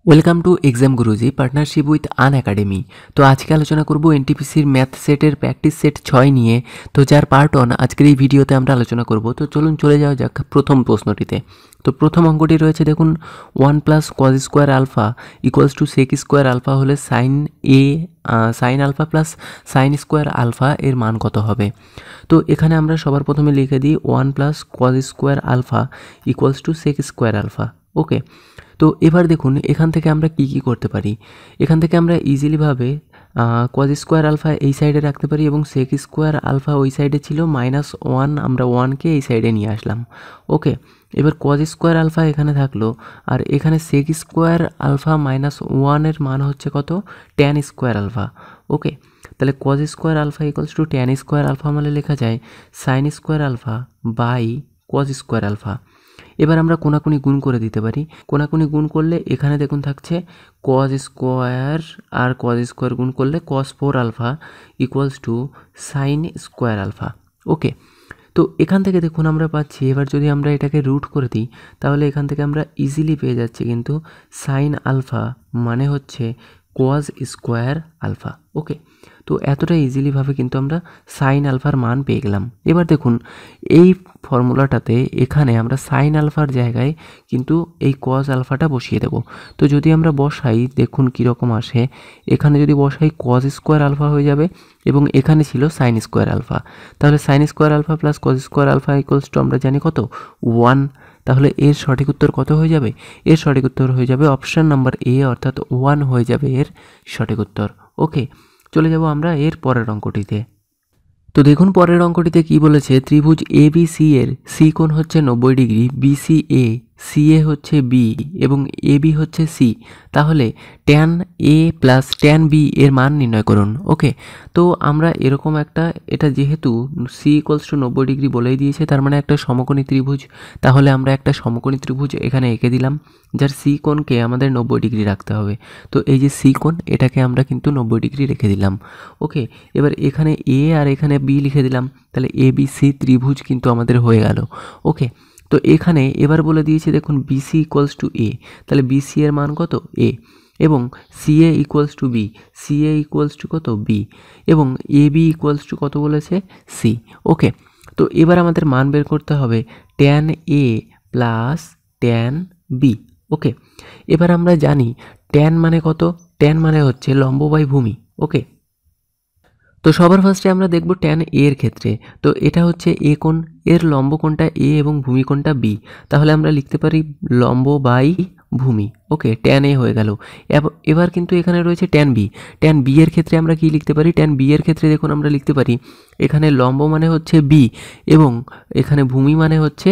Welcome to exam Guruji partnership with Unacademy. তো আজকে আলোচনা করব এনটিপিসির ম্যাথ সেটের প্র্যাকটিস সেট 6 নিয়ে। তো যার পার্ট 1 আজকের এই ভিডিওতে আমরা আলোচনা করব। তো চলুন চলে যাওয়া যাক প্রথম প্রশ্নটিতে। তো প্রথম অঙ্কটি রয়েছে দেখুন, 1 plus cos square alpha equals to sec square alpha হলে sine alpha plus sine square alpha এর মান কত হবে। তো এখানে আমরা সবার প্রথমে লিখে দিই 1 plus cos square alpha equals to sec square alpha. Okay, তো এবার দেখুন এখান থেকে আমরা কি করতে পারি। এখান থেকে আমরা ইজিলিভাবে কজ স্কোয়ার আলফা এই সাইডে রাখতে পারি এবং সেক স্কোয়ার আলফা ওই সাইডে ছিল -1, আমরা 1কে এই সাইডে নিয়ে আসলাম। ওকে, এবার কজ স্কোয়ার আলফা এখানে থাকলো, আর এখানে সেক স্কোয়ার আলফা -1 মান হচ্ছে কত, ট্যান স্কোয়ার আলফা। ওকে, তাহলে cos square alpha equals to tan square alpha মানে লেখা যায় sine square alpha by cos square alpha. এবার আমরা কোনাকুনি গুণ করে দিতে পারি। কোনাকুনি গুণ করলে এখানে দেখুন থাকছে কজ স্কোয়ার আর কজ স্কোয়ার গুণ করলে cos 4 alpha equals to sine square alpha. Okay, তো এখান থেকে দেখুন আমরা পাচ্ছি, এবার যদি আমরা এটাকে রুট করে দিই তাহলে এখান থেকে আমরা ইজিলি পেয়ে যাচ্ছি কিন্তু সাইন আলফা মানে হচ্ছে কজ স্কোয়ার আলফা। ওকে, তো এতটা ইজিলিভাবে কিন্তু আমরা সাইন আলফার মান পেয়ে গেলাম। এবার দেখুন এই ফর্মুলাটাতে এখানে আমরা সাইন আলফার জায়গায় কিন্তু এই কজ আলফাটা বসিয়ে দেব। তো যদি আমরা বসাই দেখুন কীরকম আসে। এখানে যদি বসাই কজ স্কোয়ার আলফা হয়ে যাবে এবং এখানে ছিল সাইন স্কোয়ার আলফা। তাহলে sine square alpha plus cos square alpha equals to আমরা জানি কত, 1। তাহলে এর সঠিক উত্তর কত হয়ে যাবে? এর সঠিক উত্তর হয়ে যাবে অপশান নাম্বার এ, অর্থাৎ 1 হয়ে যাবে এর সঠিক উত্তর। ওকে, চলে যাব আমরা এর পরের অঙ্কটিতে। তো দেখুন পরের অঙ্কটিতে কি বলেছে, ত্রিভুজ এ বি সি এর সি কোণ হচ্ছে 90 degree, BC A, C A হচ্ছে বি এবং এ বি হচ্ছে সি। তাহলে tan A plus tan B এর মান নির্ণয় করুন। ওকে, তো আমরা এরকম একটা, এটা যেহেতু সি ইকুয়ালস টু 90 ডিগ্রি বলেই দিয়েছে, তার মানে একটা সমকোণী ত্রিভুজ। তাহলে আমরা একটা সমকোণী ত্রিভুজ এখানে এঁকে দিলাম, যার সি কোণকে আমাদের 90 ডিগ্রি রাখতে হবে। তো এই যে সি কোণ, এটাকে আমরা কিন্তু 90 ডিগ্রি রেখে দিলাম। ওকে, এবার এখানে এ আর এখানে বি লিখে দিলাম, তাহলে এ বি সি ত্রিভুজ কিন্তু আমাদের হয়ে গেল। ওকে, তো এখানে এবার বলে দিয়েছে দেখুন বিসি ইকুয়ালস টু এ, তাহলে বিসি এর মান কত, এ, এবং C A equals to B, C A equals to কত, বি, এবং এ বি ইকুয়ালস টু কত বলেছে, সি। ওকে, তো এবার আমাদের মান বের করতে হবে tan A plus tan B. Okay, এবার আমরা জানি ট্যান মানে কত, ট্যান মানে হচ্ছে লম্ব বাই ভূমি। ওকে, তো সবার ফার্স্টে আমরা দেখব ট্যান এ এর ক্ষেত্রে। তো এটা হচ্ছে এ কোণ, এর লম্ব কোণটা এ এবং ভূমি কোণটা বি। তাহলে আমরা লিখতে পারি লম্ব বাই ভূমি। ওকে, ট্যান এ হয়ে গেল। এবার কিন্তু এখানে রয়েছে ট্যান বি। ট্যান বি এর ক্ষেত্রে আমরা কি লিখতে পারি, ট্যান বি এর ক্ষেত্রে দেখুন আমরা লিখতে পারি এখানে লম্ব মানে হচ্ছে বি এবং এখানে ভূমি মানে হচ্ছে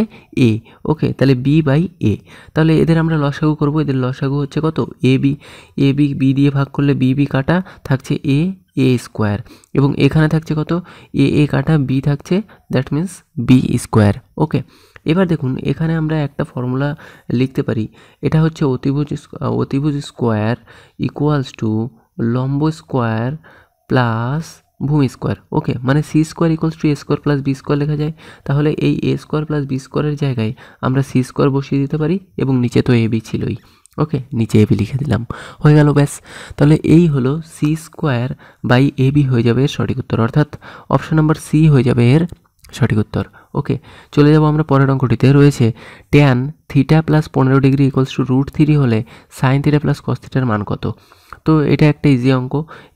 এ। ওকে, তাহলে বি বাই এ। তাহলে এদের আমরা লসাগু করব, এদের লসাগু হচ্ছে কত, A B, A B B দিয়ে ভাগ করলে বি বি কাটা থাকছে এ, এ স্কোয়ার, এবং এখানে থাকছে কত, এ এ কাটা বি থাকছে, দ্যাট মিন্স বি স্কোয়ার। ওকে, এবার দেখুন এখানে আমরা একটা ফর্মুলা লিখতে পারি, এটা হচ্ছে অতিভুজ স্কোয়ার ইকুয়ালস টু লম্ব স্কোয়ার প্লাস ভূমি স্কোয়ার। ওকে, মানে C square equals to A square plus B square লেখা যায়। তাহলে এই এ স্কোয়ার প্লাস বি স্কোয়ারের জায়গায় আমরা সি স্কোয়ার বসিয়ে দিতে পারি এবং নিচে তো এ বি ছিলই। ওকে, নিচে এ বি লিখে দিলাম, হয়ে গেল, ব্যাস। তাহলে এই হলো C square by A B হয়ে যাবে এর সঠিক উত্তর, অর্থাৎ অপশন নাম্বার সি হয়ে যাবে এর সঠিক উত্তর। ওকে, চলে যাব আমরা পরের অঙ্কটিতে। রয়েছে tan theta plus 15 degree equals to √3 হলে সাইন থিটা প্লাস কস থিটার মান কত। তো এটা একটা ইজি অঙ্ক।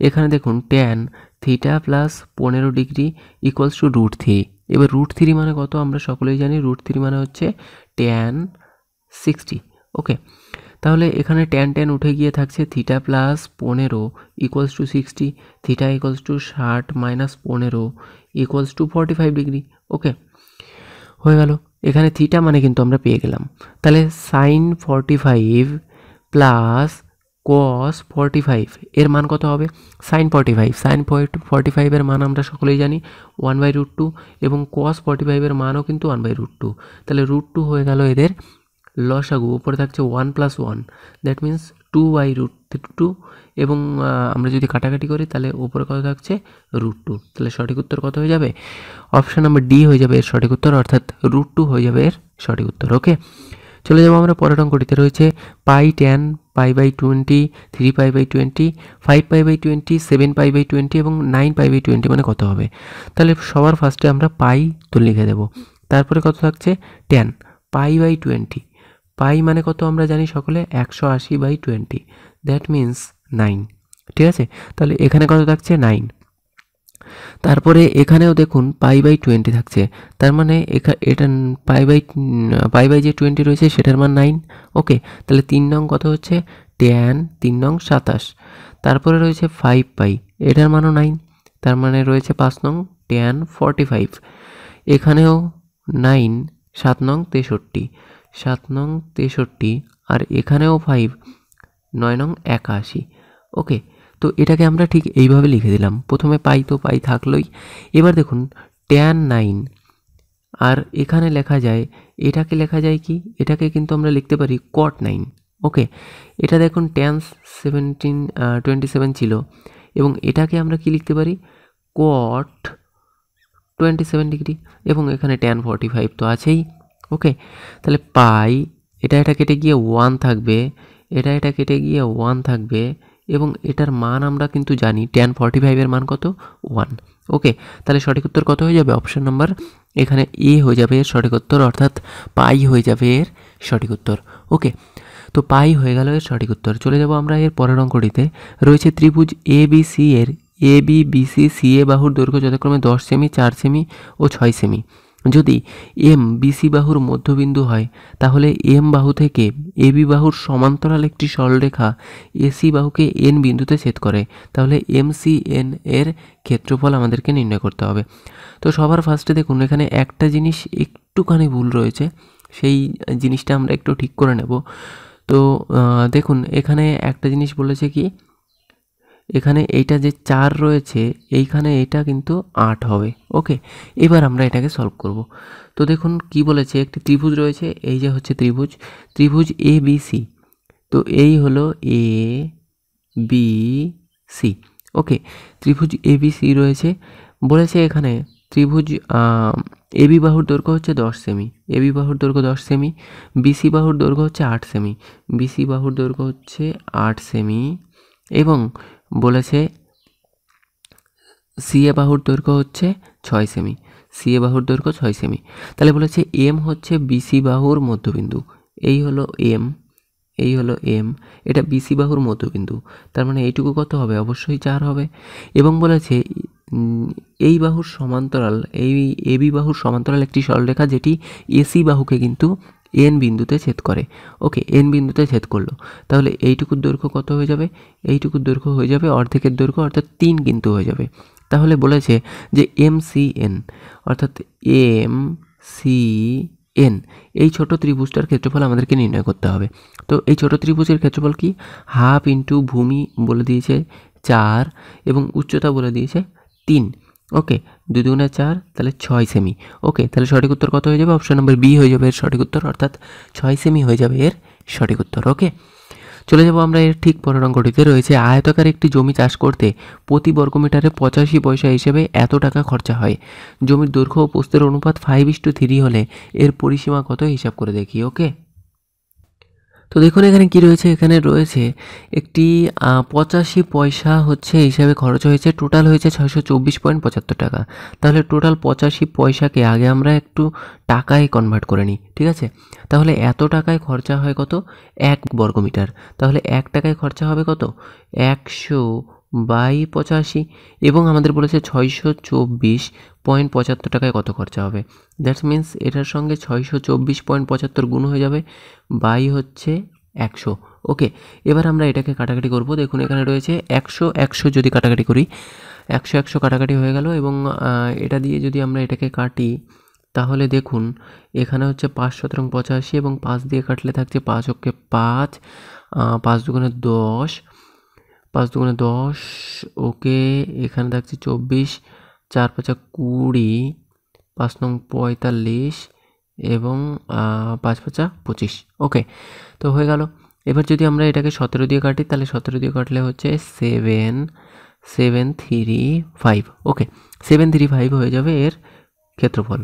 এখানে দেখুন tan theta plus 15 degree equals to √3। এবার √3 মানে কত আমরা সকলেই জানি, √3 মানে হচ্ছে ট্যান 60। ওকে, তাহলে এখানে ট্যান ট্যান উঠে গিয়ে থাকছে theta plus 15 equals to 60, theta equals to 60 minus 15 equals to 45 degree. Okay, হয়ে গেল। এখানে থিটা মানে কিন্তু আমরা পেয়ে গেলাম। তাহলে সাইন 45 প্লাস কস 45 এর মান কত হবে, সাইন 45 এর মান আমরা সকলেই জানি 1/√2 এবং কস 45 এর মানও কিন্তু 1/√2। তাহলে √2 হয়ে গেল এদের লসাগু, উপরে থাকছে 1 + 1, দ্যাট মিন্স 2/√2, এবং আমরা যদি কাটাকাটি করি তাহলে উপরে কত থাকছে, √2। তাহলে সঠিক উত্তর কত হয়ে যাবে, অপশান নাম্বার ডি হয়ে যাবে এর সঠিক উত্তর, অর্থাৎ √2 হয়ে যাবে এর সঠিক উত্তর। ওকে, চলে যাবো আমরা পরের অঙ্কটিতে। রয়েছে pi 10 pi by 20, 3 pi by 20, 5 pi by 20, 7 pi by 20 এবং 9 পাই বাই 20 মানে কত হবে। তাহলে সবার ফার্স্টে আমরা পাই তো লিখে দেবো, তারপরে কত থাকছে 10 পাই বাই 20, পাই মানে কত আমরা জানি সকলে 180 বাই 20, দ্যাট মিন্স 9, ঠিক আছে। তাহলে এখানে কত থাকছে 9, তারপরে এখানেও দেখুন পাই বাই 20 থাকছে, তার মানে এটা পাই বাই যে 20 রয়েছে সেটার মান 9। ওকে, তাহলে 3 নং কত হচ্ছে tan 3 নং 27, তারপরে রয়েছে 5 পাই, এটার মানও 9, তার মানে রয়েছে 5 নং tan 45, এখানেও 9 7 নং 63, 7 নং 63, আর এখানেও 5 9 নং 81। ওকে, তো এটাকে আমরা ঠিক এইভাবে লিখে দিলাম। প্রথমে পাই তো পাই থাকলোই, এবার দেখুন tan 9, আর এখানে লেখা যায়, এটাকে লেখা যায় কি, এটাকে কিন্তু আমরা লিখতে পারি cot 9। ওকে, এটা দেখুন tan 27 ছিল, এবং এটাকে আমরা কি লিখতে পারি cot 27 ডিগ্রি, এবং এখানে tan 45 তো আছেই। ওকে, তাহলে পাই এটা কেটে গিয়ে 1 থাকবে, এটা কেটে গিয়ে 1 থাকবে, এবং এটার মান আমরা কিন্তু জানি tan 45 এর মান কত 1। ওকে, তাহলে সঠিক উত্তর কত হয়ে যাবে, অপশন নাম্বার এখানে এ হয়ে যাবে এর সঠিক উত্তর, অর্থাৎ পাই হয়ে যাবে এর সঠিক উত্তর। ওকে, তো পাই হয়ে গেল এর সঠিক উত্তর। চলে যাব আমরা এর পরের অঙ্কটিতে। রয়েছে ত্রিভুজ এ বি সি এর এ বি বিসি সি এ বাহুর দৈর্ঘ্য যথাক্রমে 10 সেমি, 4 সেমি ও 6 সেমি। যদি এম বিসি বাহুর মধ্যবিন্দু হয়, তাহলে এম বাহু থেকে এবি বাহুর সমান্তরাল একটি সরলরেখা এসি বাহুকে এন বিন্দুতে ছেদ করে, তাহলে এমসিএন এর ক্ষেত্রফল আমাদেরকে নির্ণয় করতে হবে। তো সবার ফার্স্টে দেখুন এখানে একটা জিনিস একটুখানি ভুল রয়েছে, সেই জিনিসটা আমরা একটু ঠিক করে নেব। তো দেখুন এখানে একটা জিনিস বলেছে কি, এখানে এইটা যে 4 রয়েছে এইখানে এটা কিন্তু 8 হবে। ওকে, এবার আমরা এটাকে সলভ করব। তো দেখুন কি বলেছে, একটি ত্রিভুজ রয়েছে, এই যে হচ্ছে ত্রিভুজ এ বি সি। তো এই হলো এ বি সি। ওকে, ত্রিভুজ এ বি সি রয়েছে, বলেছে এখানে ত্রিভুজ এবি বাহুর দৈর্ঘ্য হচ্ছে 10 সেমি, এবি বাহুর দৈর্ঘ্য 10 সেমি, বিসি বাহুর দৈর্ঘ্য হচ্ছে 8 সেমি, বিসি বাহুর দৈর্ঘ্য হচ্ছে 8 সেমি, এবং বলেছে সিএ বাহুর দৈর্ঘ্য হচ্ছে 6 সেমি, সিএ বাহুর দৈর্ঘ্য 6 সেমি। তাহলে বলেছে এম হচ্ছে বিসি বাহুর মধ্যবিন্দু, এই হলো এম, এই হলো এম, এটা বিসি বাহুর মধ্যবিন্দু, তার মানে এইটুকু কত হবে, অবশ্যই 4 হবে। এবং বলেছে এই বাহুর সমান্তরাল, এই এবি বাহুর সমান্তরাল একটি সরলরেখা যেটি এসি বাহুকে কিন্তু এন বিন্দুতে ছেদ করে। ওকে, এন বিন্দুতে ছেদ করলো, তাহলে এইটুকুর দৈর্ঘ্য কত হয়ে যাবে, এইটুকুর দৈর্ঘ্য হয়ে যাবে অর্ধেকের দৈর্ঘ্য, অর্থাৎ 3 কিন্তু হয়ে যাবে। তাহলে বলেছে যে এমসিএন, অর্থাৎ এমসিএন এই ছোট ত্রিভুজটার ক্ষেত্রফল আমাদেরকে নির্ণয় করতে হবে। তো এই ছোট ত্রিভুজের ক্ষেত্রফল কি, হাফ ইন্টু ভূমি বলে দিয়েছে 4, এবং উচ্চতা বলে দিয়েছে 3। ওকে, 2 দুগুণে 4, তাহলে 6 সেমি। ওকে, তাহলে সঠিক উত্তর কত হয়ে যাবে, অপশন নম্বর বি হয়ে যাবে এর সঠিক উত্তর, অর্থাৎ 6 সেমি হয়ে যাবে এর সঠিক উত্তর। ওকে, চলে যাব আমরা এর ঠিক পরের অঙ্কটিতে। রয়েছে আয়তাকার একটি জমি চাষ করতে প্রতি বর্গমিটারে 85 পয়সা হিসেবে এত টাকা খরচা হয়। জমির দৈর্ঘ্য ও প্রস্থের অনুপাত 5:3 হলে এর পরিসীমা কত হিসাব করে দেখি। ওকে, তো দেখুন এখানে কি রয়েছে, এখানে রয়েছে একটি 85 পয়সা হচ্ছে হিসাবে খরচ হয়েছে, টোটাল হয়েছে 624.75 টাকা। তাহলে টোটাল 85 পয়সাকে আগে আমরা একটু টাকায় কনভার্ট করে নিই, ঠিক আছে। তাহলে এত টাকায় খরচা হয় কত, 1 বর্গমিটার, তাহলে 1 টাকায় খরচা হবে কত, 100/85, এবং আমাদের বলেছে 624.75 টাকায় কত খরচা হবে। দ্যাটস মিন্স এটার সঙ্গে 624.75 গুণ হয়ে যাবে, বাই হচ্ছে 100। ওকে, এবার আমরা এটাকে কাটাকাটি করব। দেখুন এখানে রয়েছে 100 যদি কাটাকাটি করি, 100 কাটাকাটি হয়ে গেল, এবং এটা দিয়ে যদি আমরা এটাকে কাটি, তাহলে দেখুন এখানে হচ্ছে 5 শতরং 85, এবং 5 দিয়ে কাটলে থাকছে 5 অক্ষে 5, 5 দুগুণে 10, 5 দুগুণে 10। ওকে, এখানে থাকছে 24, 4 5 20, 5 নং 45, এবং 5 5 25। ওকে, তো হয়ে গেল। এবার যদি আমরা এটাকে 17 দিয়ে কাটি, তাহলে 17 দিয়ে কাটলে হচ্ছে 735। ওকে, 735 হয়ে যাবে এর ক্ষেত্রফল।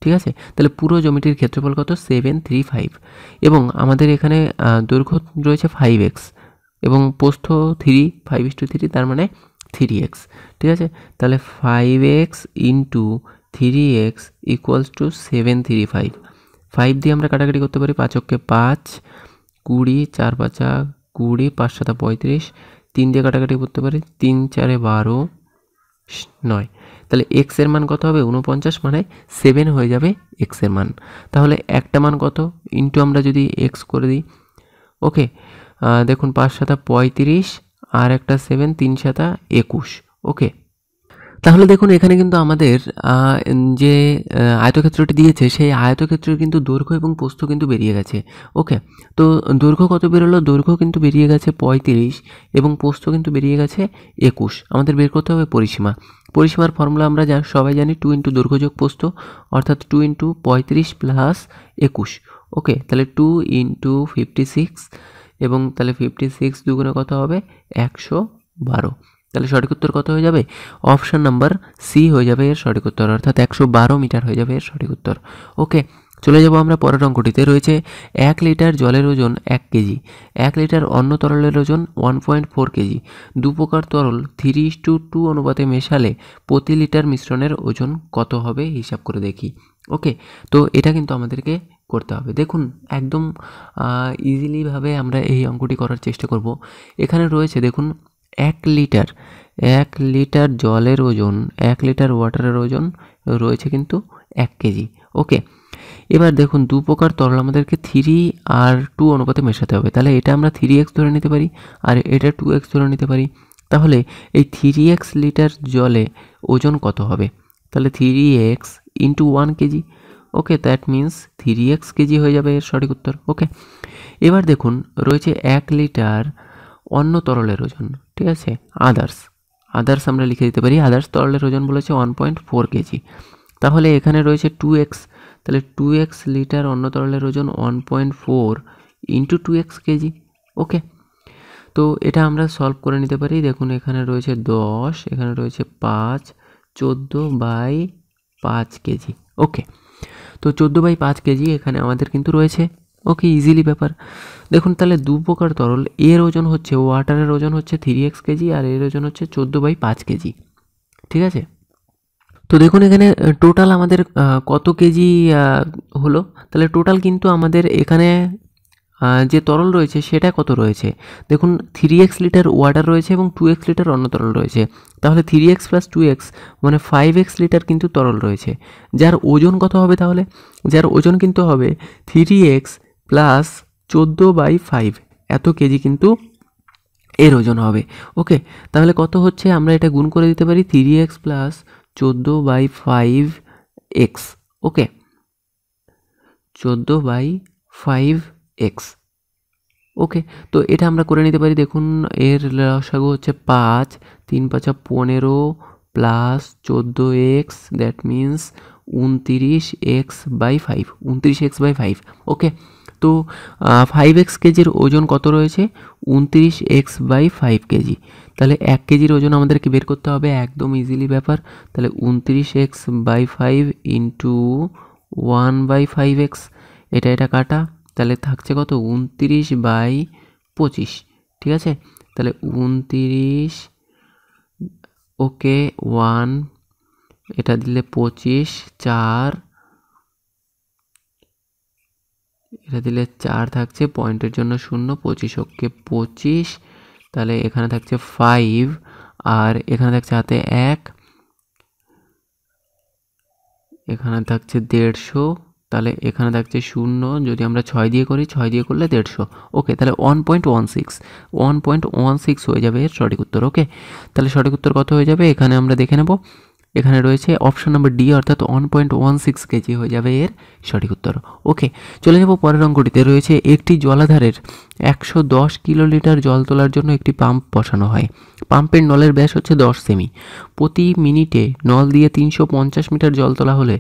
ঠিক আছে, তাহলে পুরো জমিটির ক্ষেত্রফল কত 735 এবং আমাদের এখানে দৈর্ঘ্য রয়েছে 5x এবং প্রস্থ 5:3 তার মানে 3x। ঠিক আছে, তাহলে 5x into 3x equals to 735। 5 দিয়ে আমরা কাটাকাটি করতে পারি, 5 অক্ষে 5, 20, 4 5 20, 5 7 35, 3 দিয়ে কাটাকাটি করতে পারি, 3 4 12, 9। তাহলে এক্স এর মান কত হবে 49, মানে 7 হয়ে যাবে এক্স এর মান। তাহলে একটা মান কত ইন্টু আমরা যদি এক্স করে দিই, ওকে, দেখুন 5 7 35 আর একটা 7, 3 7 21। ওকে, তাহলে দেখুন এখানে কিন্তু আমাদের যে আয়তক্ষেত্রটি দিয়েছে সেই আয়তক্ষেত্রের কিন্তু দৈর্ঘ্য এবং প্রস্থ কিন্তু বেরিয়ে গেছে। ওকে, তো দৈর্ঘ্য কত বেরোলো, দৈর্ঘ্য কিন্তু বেরিয়ে গেছে 35 এবং প্রস্থ কিন্তু বেরিয়ে গেছে 21। আমাদের বের করতে হবে পরিসীমা। পরিসীমার ফর্মুলা আমরা সবাই জানি 2 ইন্টু দৈর্ঘ্য যোগ প্রস্থ, অর্থাৎ 2 ইন্টু 35 প্লাস 21। ওকে, তাহলে 2 ইন্টু 56 এবং তাহলে 56 দুগুণে কত হবে 112। তাহলে সঠিক উত্তর কত হয়ে যাবে, অপশান নাম্বার সি হয়ে যাবে এর সঠিক উত্তর, অর্থাৎ 112 মিটার হয়ে যাবে এর সঠিক উত্তর। ওকে, চলে যাব আমরা পরের অঙ্কটিতে। রয়েছে 1 লিটার জলের ওজন 1 কেজি, 1 লিটার অন্য তরলের ওজন 1.4 কেজি। দু প্রকার তরল 3:2 অনুপাতে মেশালে প্রতি লিটার মিশ্রণের ওজন কত হবে হিসাব করে দেখি। ওকে, তো এটা কিন্তু আমাদেরকে করতে হবে। দেখুন একদম ইজিলিভাবে আমরা এই অঙ্কটি করার চেষ্টা করব। এখানে রয়েছে দেখুন 1 লিটার জলের ওজন, 1 লিটার ওয়াটারের ওজন রয়েছে কিন্তু 1 কেজি। ওকে, এবার দেখুন দু প্রকার তরল আমাদেরকে 3 আর 2 অনুপাতে মেশাতে হবে। তাহলে এটা আমরা 3x ধরে নিতে পারি আর এটা 2x ধরে নিতে পারি। তাহলে এই 3x লিটার জলে ওজন কত হবে, তাহলে 3x into 1 KG. Okay, that means 3x KG হয়ে যাবে এর সঠিক উত্তর। ওকে, এবার দেখুন রয়েছে 1 লিটার অন্য তরলের ওজন, ঠিক আছে, আদার্স আমরা লিখে দিতে পারি। আদার্স তরলের ওজন বলেছে 1.4 কেজি। তাহলে এখানে রয়েছে 2x, তাহলে 2x লিটার অন্য তরলের ওজন 1.4 ইন্টু 2x কেজি। ওকে, তো এটা আমরা সলভ করে নিতে পারি। দেখুন এখানে রয়েছে 10, এখানে রয়েছে 5, 14/5 কেজি। ওকে, তো 14/5 কেজি এখানে আমাদের কিন্তু রয়েছে। ওকে, ইজিলি ব্যাপার। দেখুন তাহলে দু প্রকার তরল, এর ওজন হচ্ছে, ওয়াটারের ওজন হচ্ছে 3x কেজি আর এর ওজন হচ্ছে 14/5 কেজি। ঠিক আছে, তো দেখুন এখানে টোটাল আমাদের কত কেজি হলো। তাহলে টোটাল কিন্তু আমাদের এখানে যে তরল রয়েছে সেটা কত রয়েছে, দেখুন 3x লিটার ওয়াটার রয়েছে এবং 2x লিটার অন্য তরল রয়েছে। তাহলে 3x প্লাস 2x মানে 5x লিটার কিন্তু তরল রয়েছে, যার ওজন কত হবে, তাহলে যার ওজন কিন্তু হবে 3x প্লাস 14/5, এত কেজি কিন্তু এর ওজন হবে। ওকে, তাহলে কত হচ্ছে আমরা এটা গুণ করে দিতে পারি, 3x প্লাস 14/5x। ওকে, 14/5x। ওকে, তো এটা আমরা করে নিতে পারি। দেখুন এর লসাগু হচ্ছে 5, 3 5 15 plus 14x, that means 29x/5, 29x/5। ওকে, তো 5x কেজির ওজন কত রয়েছে, 29x/5 কেজি। তাহলে 1 কেজির ওজন আমাদেরকে বের করতে হবে, একদম ইজিলি ব্যাপার। তাহলে 29x/5 ইন্টু 1/5x, এটা কাটা, তাহলে থাকছে কত 29/25। ঠিক আছে, তাহলে 29, ওকে 1, এটা দিলে 25, 4, এটা দিলে 4 থাকছে, পয়েন্টের জন্য 0, 25 ওকে 25, তাহলে এখানে থাকছে 5 আর এখানে থাকছে হাতে 1, এখানে থাকছে 150, তাহলে এখানে থাকছে 0, যদি আমরা 6 দিয়ে করি, 6 দিয়ে করলে 150। ওকে, তাহলে 1.16 হয়ে যাবে এর সঠিক উত্তর। ওকে, তাহলে সঠিক উত্তর কত হয়ে যাবে এখানে আমরা দেখে নেব। এখানে রয়েছে অপশন নাম্বার ডি, অর্থাৎ 1.16 কেজি হয়ে যাবে এর সঠিক উত্তর। ওকে, চলে যাব পরের অঙ্কটিতে। রয়েছে একটি জলাধারের 110 কিলোলিটার জল তোলার জন্য একটি পাম্প বসানো হয়। পাম্পের নলের ব্যাস হচ্ছে 10 সেমি। প্রতি মিনিটে নল দিয়ে 350 মিটার জল তোলা হলে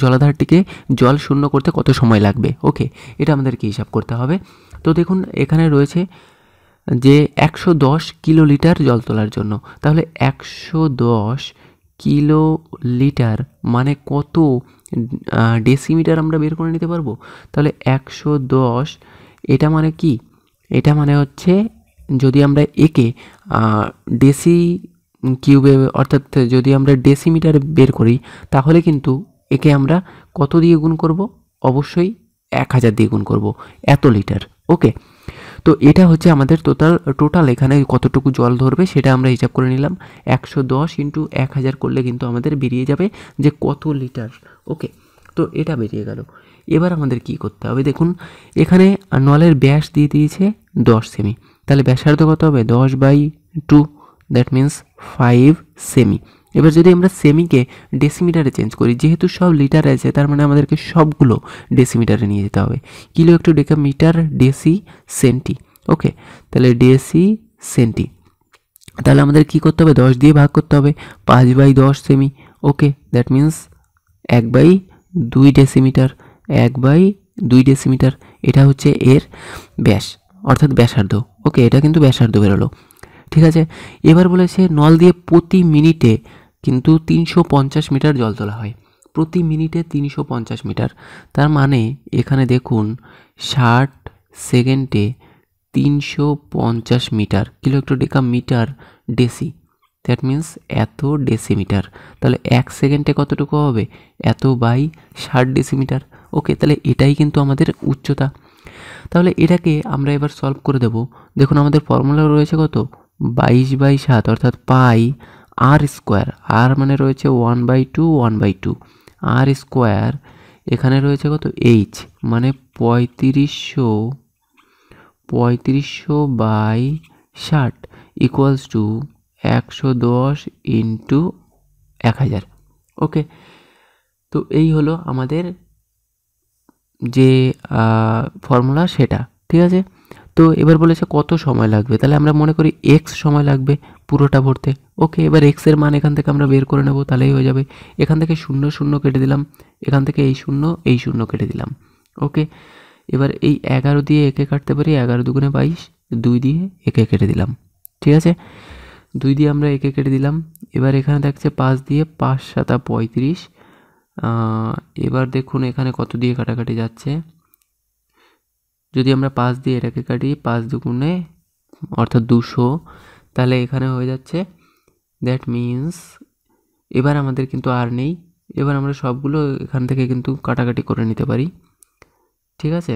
জলাধারটিকে জল শূন্য করতে কত সময় লাগবে। ওকে, এটা আমাদেরকে হিসাব করতে হবে। তো দেখুন এখানে রয়েছে যে 110 কিলোলিটার জল তোলার জন্য, তাহলে 110 কিলোলিটার মানে কত ডেসিমিটার আমরা বের করে নিতে পারবো। তাহলে 110 এটা মানে কি? এটা মানে হচ্ছে যদি আমরা একে ডেসি কিউবে অর্থাৎ যদি আমরা ডেসিমিটার বের করি তাহলে কিন্তু একে আমরা কত দিয়ে গুণ করব? অবশ্যই 1000 দিয়ে গুণ করব, এত লিটার। ওকে, তো এটা হচ্ছে আমাদের টোটাল এখানে কতটুকু জল ধরবে সেটা আমরা হিসাব করে নিলাম। 110 ইন্টু 1000 করলে কিন্তু আমাদের বেরিয়ে যাবে যে কত লিটার। ওকে, তো এটা বেরিয়ে গেল। এবার আমাদের কি করতে হবে? দেখুন এখানে নলের ব্যাস দিয়ে দিয়েছে 10 সেমি, তাহলে ব্যাসার্ধ কত হবে? 10/2, দ্যাট মিন্স 5 সেমি। এবার যদি আমরা সেমিকে ডেসিমিটারে চেঞ্জ করি, যেহেতু সব লিটারে আছে তার মানে আমাদেরকে সবগুলো ডেসিমিটারে নিয়ে যেতে হবে। কিলো একটু ডেকামিটার, ডেসি, সেন্টি। ওকে, তাহলে ডেসি সেন্টি, তাহলে আমাদের কি করতে হবে? 10 দিয়ে ভাগ করতে হবে, 5/10 semi. Okay, that means 1/2 decimetre, 1/2 decimetre. এটা হচ্ছে এর ব্যাস অর্থাৎ ব্যাসার্ধ। ওকে, এটা কিন্তু ব্যাসার্ধ বেরোলো। ঠিক আছে, এবার বলেছে নল দিয়ে প্রতি মিনিটে কিন্তু 350 মিটার জল তোলা হয়। প্রতি মিনিটে 350 মিটার, তার মানে এখানে দেখুন 60 সেকেন্ডে 350 মিটার, কিলো একটু ডেকামিটার ডেসি, দ্যাট মিন্স এত ডেসিমিটার। তাহলে 1 সেকেন্ডে কতটুকু হবে? এত বাই 60 ডেসিমিটার। ওকে, তাহলে এটাই কিন্তু আমাদের উচ্চতা। তাহলে এটাকে আমরা এবার সলভ করে দেব। দেখুন আমাদের ফর্মুলা রয়েছে কত? 22/7 অর্থাৎ পাই আর স্কোয়ার। আর মানে রয়েছে 1/2, 1/2 আর স্কোয়ার। এখানে রয়েছে কত? এইচ মানে 3500/60 ইকুয়ালস টু 110 ইন্টু 1000। ওকে, তো এই হলো আমাদের যে ফর্মুলা সেটা। ঠিক আছে, তো এবার বলেছে কত সময় লাগবে, তাহলে আমরা মনে করি এক্স সময় লাগবে পুরোটা ভরতে। ওকে, এবার এক্সের মান এখান থেকে আমরা বের করে নেব, তাহলেই হয়ে যাবে। এখান থেকে 0 0 কেটে দিলাম, এখান থেকে এই 0 কেটে দিলাম। ওকে, এবার এই 11 দিয়ে একে কাটতে পারি, 11 দুগুণে 22, 2 দিয়ে একে কেটে দিলাম। ঠিক আছে, 2 দিয়ে আমরা একে কেটে দিলাম। এবার এখানে দেখছে 5 দিয়ে, 5 7 35। এবার দেখুন এখানে কত দিয়ে কাটাকাটি যাচ্ছে। যদি আমরা 5 দিয়ে এটাকে কাটি, 5 দুগুণে অর্থাৎ 200, তাহলে এখানে হয়ে যাচ্ছে। দ্যাট মিন্স এবার আমাদের কিন্তু আর নেই, এবার আমরা সবগুলো এখান থেকে কিন্তু কাটাকাটি করে নিতে পারি। ঠিক আছে,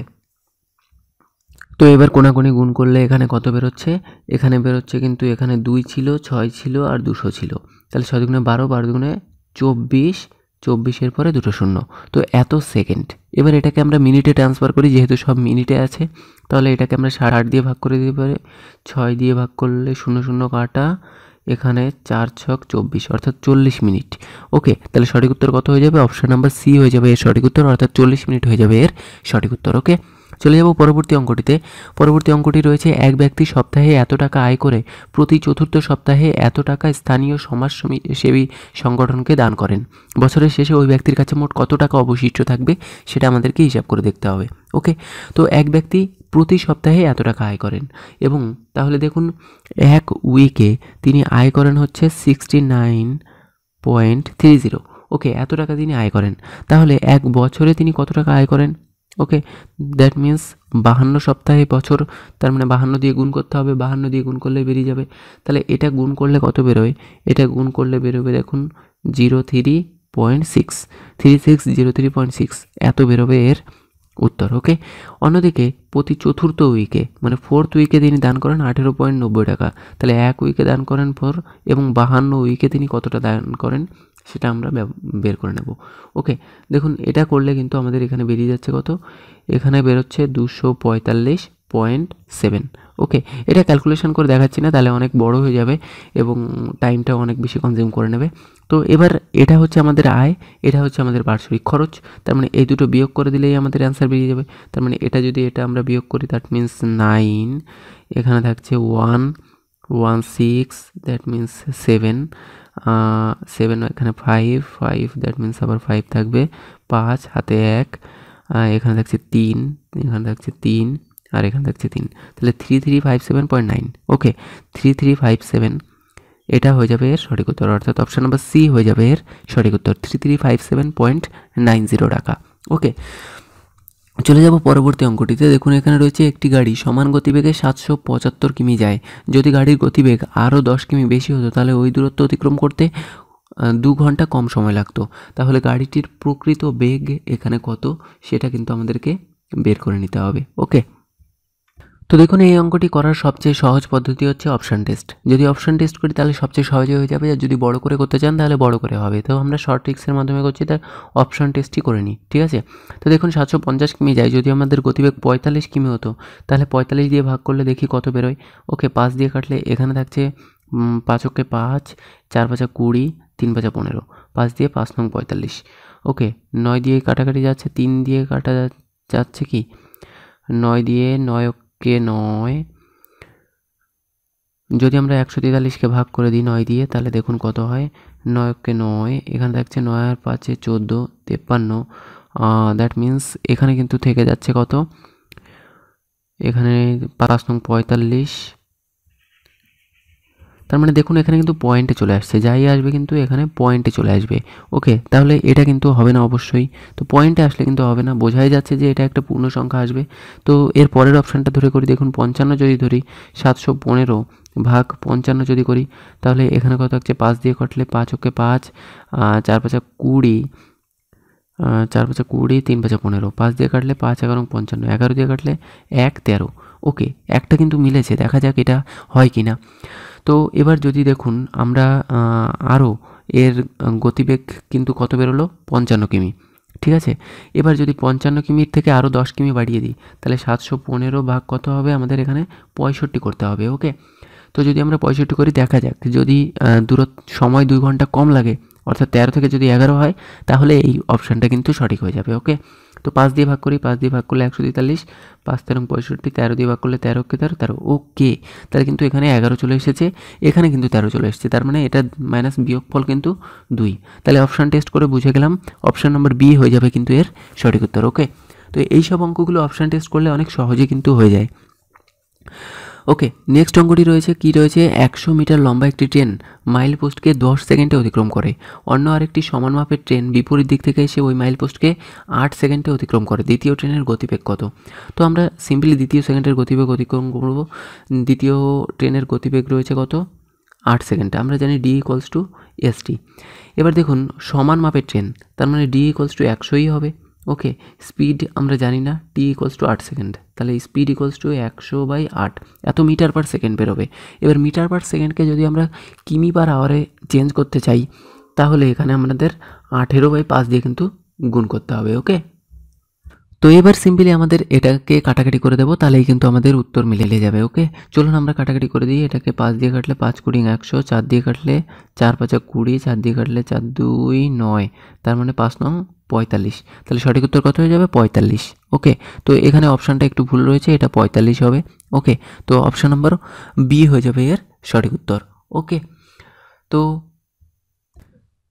তো এবার কোনাকুনি গুণ করলে এখানে কত বেরোচ্ছে? এখানে বেরোচ্ছে কিন্তু এখানে 2 ছিল, 6 ছিল আর 200 ছিল, তাহলে 6 দুগুণে 12, 12 দুগুণে 24, 24-এর পরে 2 শূন্য, তো এত সেকেন্ড। এবার এটাকে আমরা মিনিটে ট্রান্সফার করি, যেহেতু সব মিনিটে আছে, তাহলে এটাকে আমরা 60 দিয়ে ভাগ করে দিতে পারি। 6 দিয়ে ভাগ করলে 0 0 কাটা, এখানে 4 ছক 24 অর্থাৎ 40 মিনিট। ওকে, তাহলে সঠিক উত্তর কত হয়ে যাবে? অপশন নাম্বার সি হয়ে যাবে এর সঠিক উত্তর, অর্থাৎ 40 মিনিট হয়ে যাবে এর সঠিক উত্তর। ওকে, চলে যাব পরবর্তী অঙ্কটিতে। পরবর্তী অঙ্কটি রয়েছে, এক ব্যক্তি সপ্তাহে এত টাকা আয় করে প্রতি চতুর্থ সপ্তাহে এত টাকা স্থানীয় সমাজসেবী সংগঠনকে দান করেন। বছরের শেষে ওই ব্যক্তির কাছে মোট কত টাকা অবশিষ্ট থাকবে সেটা আমাদেরকে হিসাব করে দেখতে হবে। ওকে, তো এক ব্যক্তি প্রতি সপ্তাহে এত টাকা আয় করেন, এবং তাহলে দেখুন এক উইকে তিনি আয় করেন হচ্ছে 69.30। ওকে, এত টাকা তিনি আয় করেন, তাহলে এক বছরে তিনি কত টাকা আয় করেন? ওকে, দ্যাট মিন্স 52 সপ্তাহে বছর, তার মানে 52 দিয়ে গুণ করতে হবে, 52 দিয়ে গুণ করলে বেরিয়ে যাবে। তাহলে এটা গুণ করলে কত বেরোয়? এটা গুণ করলে বেরোবে দেখুন 03.6, 3603.6 এত বেরোবে এর উত্তর। ওকে, অন্যদিকে প্রতি চতুর্থ উইকে মানে 4th উইকে তিনি দান করেন 18.90 টাকা। তাহলে এক উইকে দান করেন 4, এবং 52 উইকে তিনি কতটা দান করেন সেটা আমরা বের করে নেব। ওকে, দেখুন এটা করলে কিন্তু আমাদের এখানে বেরিয়ে যাচ্ছে কত? এখানে বেরোচ্ছে 245.7। ওকে, এটা ক্যালকুলেশন করে দেখাচ্ছি না, তাহলে অনেক বড় হয়ে যাবে এবং টাইমটাও অনেক বেশি কনজিউম করে নেবে। তো এবার এটা হচ্ছে আমাদের আয়, এটা হচ্ছে আমাদের বার্ষিক খরচ, তার মানে এই দুটো বিয়োগ করে দিলেই আমাদের অ্যান্সার বেরিয়ে যাবে। তার মানে এটা যদি এটা আমরা বিয়োগ করি, দ্যাট মিন্স 9, এখানে থাকছে 116, দ্যাট মিন্স 7, 7 এখানে 5, দ্যাট মিন্স আবার 5 থাকবে, 5 হাতে 1, এখানে থাকছে 3, এখানে থাকছে 3, আর এখানে থাকছে 3, তাহলে 3357.9। ওকে, 3357 এটা হয়ে যাবে এর সঠিক উত্তর, অর্থাৎ অপশন নাম্বার সি হয়ে যাবে এর সঠিক উত্তর, 3357.90 টাকা। ওকে, চলে যাব পরবর্তী অঙ্কটিতে। দেখুন এখানে রয়েছে একটি গাড়ি সমান গতিবেগে 775 কিমি যায়। যদি গাড়ির গতিবেগ আরও 10 কিমি বেশি হতো তাহলে ওই দূরত্ব অতিক্রম করতে 2 ঘন্টা কম সময় লাগতো। তাহলে গাড়িটির প্রকৃত বেগ এখানে কত সেটা কিন্তু আমাদেরকে বের করে নিতে হবে। ওকে, তো দেখুন এই অঙ্কটি করার সবচেয়ে সহজ পদ্ধতি হচ্ছে অপশান টেস্ট। যদি অপশান টেস্ট করি তাহলে সবচেয়ে সহজে হয়ে যাবে, আর যদি বড় করে করতে চান তাহলে বড় করে হবে। তো আমরা শর্ট ট্রিক্সের মাধ্যমে করছি, তার অপশান টেস্টই করে নিই, ঠিক আছে। তো দেখুন 750 কিমি যায়, যদি আমাদের গতিবেগ 45 কিমি হতো তাহলে 45 দিয়ে ভাগ করলে দেখি কত বেরোয়। ওকে, 5 দিয়ে কাটলে এখানে থাকছে 5 ওকে 5, 4 5 20, 3 5 15, 5 দিয়ে 5 নং 45। ওকে, 9 দিয়ে কাটাকাটি যাচ্ছে, 3 দিয়ে কাটা যাচ্ছে কি 9 দিয়ে 9 কে 9, যদি আমরা 143কে ভাগ করে দিই 9 দিয়ে তাহলে দেখুন কত হয়, 9 কে 9, এখানে থাকছে 9 আর 5 14, 53। দ্যাট মিন্স এখানে কিন্তু থেকে যাচ্ছে কত, এখানে 5 নং 45। তার মানে দেখুন এখানে কিন্তু পয়েন্টে চলে আসছে, যাই আসবে কিন্তু এখানে পয়েন্টে চলে আসবে। ওকে, তাহলে এটা কিন্তু হবে না অবশ্যই। তো পয়েন্টে আসলে কিন্তু হবে না, বোঝাই যাচ্ছে যে এটা একটা পূর্ণ সংখ্যা আসবে। তো এর পরের অপশানটা ধরে করি, দেখুন 55 যদি ধরি, 715 ভাগ 55 যদি করি তাহলে এখানে কত থাকছে, 5 দিয়ে কাটলে 5 ওকে 5, 4 5 20, 4 5 20, 3 5 15, 5 দিয়ে কাটলে 5 11 55, 11 দিয়ে কাটলে 1 13। ওকে, একটা কিন্তু মিলেছে, দেখা যাক এটা হয় কি না। তো এবার যদি দেখুন আমরা আরও এর গতিবেগ কিন্তু কত বেরোলো, 55 কিমি, ঠিক আছে। এবার যদি 55 কিমির থেকে আরও 10 কিমি বাড়িয়ে দিই তাহলে 715 ভাগ কত হবে, আমাদের এখানে 65 করতে হবে। ওকে, তো যদি আমরা 65 করি দেখা যাক, যদি সময় 2 ঘন্টা কম লাগে অর্থাৎ 13 থেকে যদি 11 হয় তাহলে এই অপশানটা কিন্তু সঠিক হয়ে যাবে। ওকে, তো 5 দিয়ে ভাগ করি, 5 দিয়ে ভাগ করলে 143, 5 13 65, 13 দিয়ে ভাগ করলে 13 কে 13 13। ওকে, তাহলে কিন্তু এখানে 11 চলে এসেছে, এখানে কিন্তু 13 চলে এসেছে, তার মানে এটা মাইনাস বিয়োগফল কিন্তু 2। তাহলে অপশান টেস্ট করে বুঝে গেলাম অপশান নম্বর বি হয়ে যাবে কিন্তু এর সঠিক উত্তর। ওকে, তো এই সব অঙ্কগুলো অপশান টেস্ট করলে অনেক সহজে কিন্তু হয়ে যায়। ওকে, নেক্সট অঙ্কটি রয়েছে, কি রয়েছে, 100 মিটার লম্বা একটি ট্রেন মাইল পোস্টকে 10 সেকেন্ডে অতিক্রম করে। অন্য আরেকটি সমান মাপের ট্রেন বিপরীত দিক থেকে এসে ওই মাইল পোস্টকে 8 সেকেন্ডে অতিক্রম করে। দ্বিতীয় ট্রেনের গতিবেগ কত? তো আমরা সিম্পলি দ্বিতীয় সেকেন্ডের গতিবেগ অতিক্রম করব। দ্বিতীয় ট্রেনের গতিবেগ রয়েছে কত, 8 সেকেন্ডে। আমরা জানি ডি ইকুয়ালস টু এসটি। এবার দেখুন সমান মাপের ট্রেন, তার মানে ডি ইকুয়ালস টু 100ই হবে। ওকে, স্পিড আমরা জানি না, টি ইকুয়ালস টু 8 সেকেন্ড, তাহলে স্পিড ইকুয়ালস টু 100/8, এত মিটার পার সেকেন্ড বেরোবে। এবার মিটার পার সেকেন্ডকে যদি আমরা কিমি পার আওয়ারে চেঞ্জ করতে চাই তাহলে এখানে আমাদের 18/5 দিয়ে কিন্তু গুণ করতে হবে। ওকে, তো এবার সিম্পলি আমাদের এটাকে কাটাকাটি করে দেবো, তাহলেই কিন্তু আমাদের উত্তর মিলে যাবে। ওকে, চলুন আমরা কাটাকাটি করে দিই। এটাকে 5 দিয়ে কাটলে 5 কুড়ি 100, 4 দিয়ে কাটলে 4 5 20, 4 দিয়ে কাটলে 4 2 9, তার মানে 5 নং 45। তাহলে সঠিক উত্তর কত হয়ে যাবে, 45। ওকে, তো এখানে অপশানটা একটু ভুল রয়েছে, এটা 45 হবে। ওকে, তো অপশান নম্বর বি হয়ে যাবে এর সঠিক উত্তর। ওকে, তো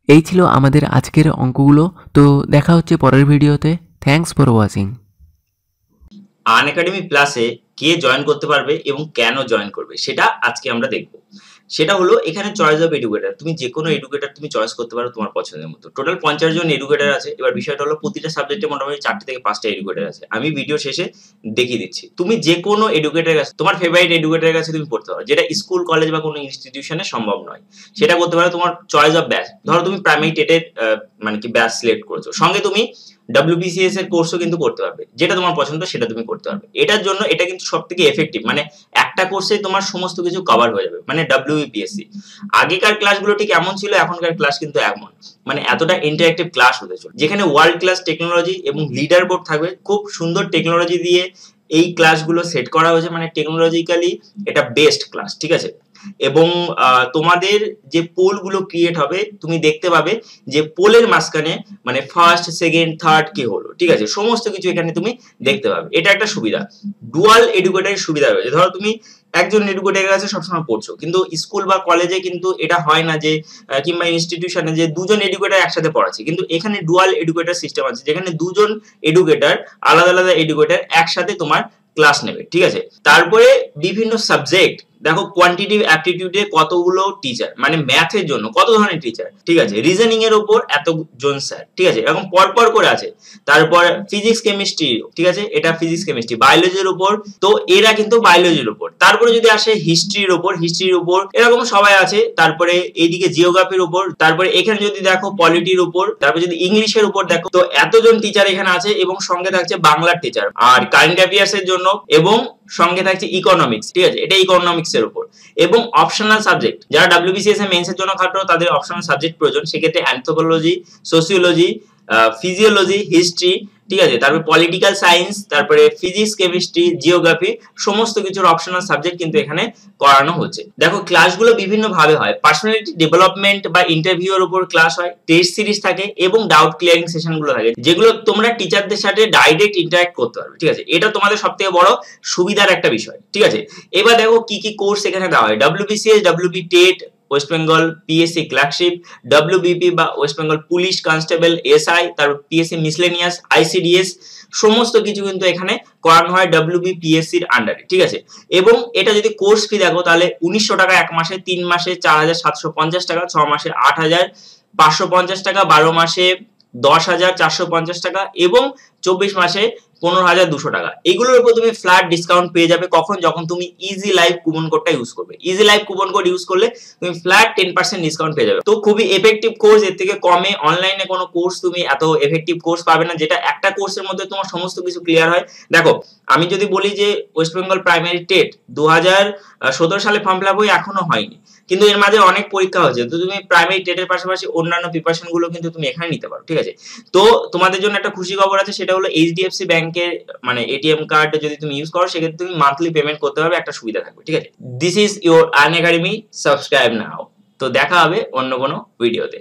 এই ছিল আমাদের আজকের অঙ্কগুলো। তো দেখা হচ্ছে পরের ভিডিওতে। Thanks for watching. আনএকাডেমি প্লাসে কে জয়েন করতে পারবে এবং কেন জয়েন করবে সেটা আজকে আমরা দেখব। সেটা হলো এখানে চয়েস অফ এডুকেটর, তুমি যে কোনো এডুকেটর তুমি চয়েস করতে পারো তোমার পছন্দের মতো। টোটাল 50 জন এডুকেটর আছে। এবার বিষয়টা হলো প্রতিটা সাবজেক্টে মোটামুটি 4 থেকে 5টা এডুকেটর আছে। আমি ভিডিও শেষে দেখিয়ে দিচ্ছি। তুমি যে কোনো এডুকেটরের কাছে, তোমার ফেভারিট এডুকেটরের কাছে তুমি পড়তে পারো, যেটা স্কুল কলেজ বা কোনো ইনস্টিটিউশনে সম্ভব নয়। সেটা করতে পারো তোমার চয়েস অফ ব্যাচ। ধরো তুমি প্রাইমারি টেটের মানে কি ব্যাচ সিলেক্ট করেছো, সঙ্গে তুমি WBCS এর কোর্সও কিন্তু করতে পারবে, যেটা তোমার পছন্দ সেটা তুমি করতে পারবে। এটার জন্য এটা কিন্তু সবথেকে এফেক্টিভ, মানে একটা কোর্সে তোমার সমস্ত কিছু কভার হয়ে যাবে, মানে WBPSC। আগেকার ক্লাসগুলো ঠিক এমন ছিল, এখনকার ক্লাস কিন্তু এমন, মানে এতটা ইন্টারঅ্যাক্টিভ ক্লাস হতে চলে, যেখানে ওয়ার্ল্ড ক্লাস টেকনোলজি এবং লিডার বোর্ড থাকবে। খুব সুন্দর টেকনোলজি দিয়ে এই ক্লাসগুলো সেট করা হয়েছে, মানে টেকনোলজিক্যালি এটা বেস্ট ক্লাস, ঠিক আছে। এবং তোমাদের যে পোল গুলো ক্রিয়েট হবে, তুমি দেখতে পাবে যে পোলের মাঝখানে মানে ফার্স্ট সেকেন্ড থার্ড কে হলো, ঠিক আছে, সমস্ত কিছু এখানে তুমি দেখতে পাবে। এটা একটা সুবিধা। ডুয়াল এডুকেটরের সুবিধা রয়েছে। ধরো তুমি একজন এডুকেটরের কাছে সবসময় পড়ছো, কিন্তু স্কুল বা কলেজে কিন্তু এটা হয় না যে, কিংবা ইনস্টিটিউশনে যে দুজন এডুকেটর একসাথে পড়াচ্ছে, কিন্তু এখানে ডুয়াল এডুকেটর সিস্টেম আছে, যেখানে দুজন এডুকেটর আলাদা আলাদা এডুকেটর একসাথে তোমার ক্লাস নেবে, ঠিক আছে। তারপরে বিভিন্ন সাবজেক্ট দেখো কোয়ান্টিটিভ অ্যাপটিটিউডে কতগুলো টিচার, মানে ম্যাথের জন্য কত ধরনের টিচার, ঠিক আছে, রিজনিং এর উপর এতজন স্যার, ঠিক আছে, এরকম পরপর করে আছে। তারপর ফিজিক্স কেমিস্ট্রি, ঠিক আছে, এটা ফিজিক্স কেমিস্ট্রি, বায়োলজির উপর, তো এরা কিন্তু বায়োলজির উপর। তারপরে যদি আসে হিস্ট্রির উপর এরকম সবাই আছে। তারপরে এইদিকে জিওগ্রাফির উপর, তারপরে এখানে যদি দেখো পলিটির উপর, তারপরে যদি ইংলিশের উপর দেখো, তো এতজন টিচার এখানে আছে এবং সঙ্গে থাকছে বাংলার টিচার আর কারেন্ট অ্যাফেয়ার্স এর জন্য, এবং সঙ্গে থাকছে ইকোনমিক্স, ঠিক আছে, এটা ইকোনমিক্স এর উপর, এবং অপশনাল সাবজেক্ট যারা ডাব্লিউবিসিএস এ মেন্স এর জন্য খাটো তাদের অপশনাল সাবজেক্ট প্রয়োজন, সেক্ষেত্রে অ্যানথ্রোপোলজি, সোসিওলজি, ফিজিওলজি, হিস্ট্রি, ঠিক আছে, তারপরে পলিটিক্যাল সায়েন্স, তারপরে ফিজিক্স কেমিস্ট্রি, জিওগ্রাফি, সমস্ত কিছুর অপশনাল সাবজেক্ট কিন্তু এখানে করানো হচ্ছে। দেখো ক্লাসগুলো বিভিন্ন ভাবে হয়, পার্সোনালিটি ডেভেলপমেন্ট বা ইন্টারভিউর উপর ক্লাস হয়, টেস্ট সিরিজ থাকে এবং ডাউট ক্লিয়ারিং সেশন গুলো থাকে, যেগুলো তোমরা টিচারদের সাথে ডাইরেক্ট ইন্টারঅ্যাক্ট করতে পারবে, ঠিক আছে, এটা তোমাদের সবথেকে বড় সুবিধার একটা বিষয়, ঠিক আছে। এবার দেখো কি কি কোর্স এখানে দেওয়া হয়, WBCS, WB TET, West Bengal PSC clerkship, WBP বা West Bengal police constable, SI, তারপর পিএসসি মিসলেনিয়াস, আইসিডিএস, সমস্ত কিছু কিন্তু এখানে করানো হয় ডব্লিউবিপিএসসি এর আন্ডারে, ঠিক আছে। এবং এটা যদি কোর্স ফি দেখো তাহলে 1900 টাকা এক মাসে, 3 মাসে 4750 টাকা, 6 মাসে 8550 টাকা, 12 মাসে 10,450 টাকা এবং 24 মাসে 15,200 টাকা। এগুলোর উপর তুমি ফ্ল্যাট ডিসকাউন্ট পেয়ে যাবে কখন, যখন তুমি ইজি লাইফ কুপন কোডটা ইউজ করবে। Easy life coupon code use করলে তুমি ফ্ল্যাট 10% ডিসকাউন্ট পেয়ে যাবে। তো খুবই এফেক্টিভ কোর্স, এর থেকে কমে অনলাইনে কোনো কোর্স তুমি এত এফেক্টিভ কোর্স পাবে না, যেটা একটা কোর্সের মধ্যে তোমার সমস্ত কিছু ক্লিয়ার হয়। দেখো আমি যদি বলি যে ওয়েস্ট বেঙ্গল প্রাইমারি টেট 2017 সালে ফর্ম ফিল আপ হয়ে এখনো হয়নি, কিন্তু এর মাঝে অনেক পরীক্ষা হয়েছে, তো তুমি প্রাইমারি টেটের পাশাপাশি অন্যান্য প্রিপারেশন গুলো কিন্তু তুমি এখানে নিতে পারো, ঠিক আছে। তো তোমাদের জন্য একটা খুশি খবর আছে, সেটা হলো এইচডিএফসি ব্যাংকের মানে এটিএম কার্ড যদি তুমি ইউজ করো সেক্ষেত্রে তুমি মান্থলি পেমেন্ট করতে পারবে, একটা সুবিধা থাকবে, ঠিক আছে। This is your Earn Academy, subscribe now. তো দেখা হবে অন্য কোনো ভিডিওতে।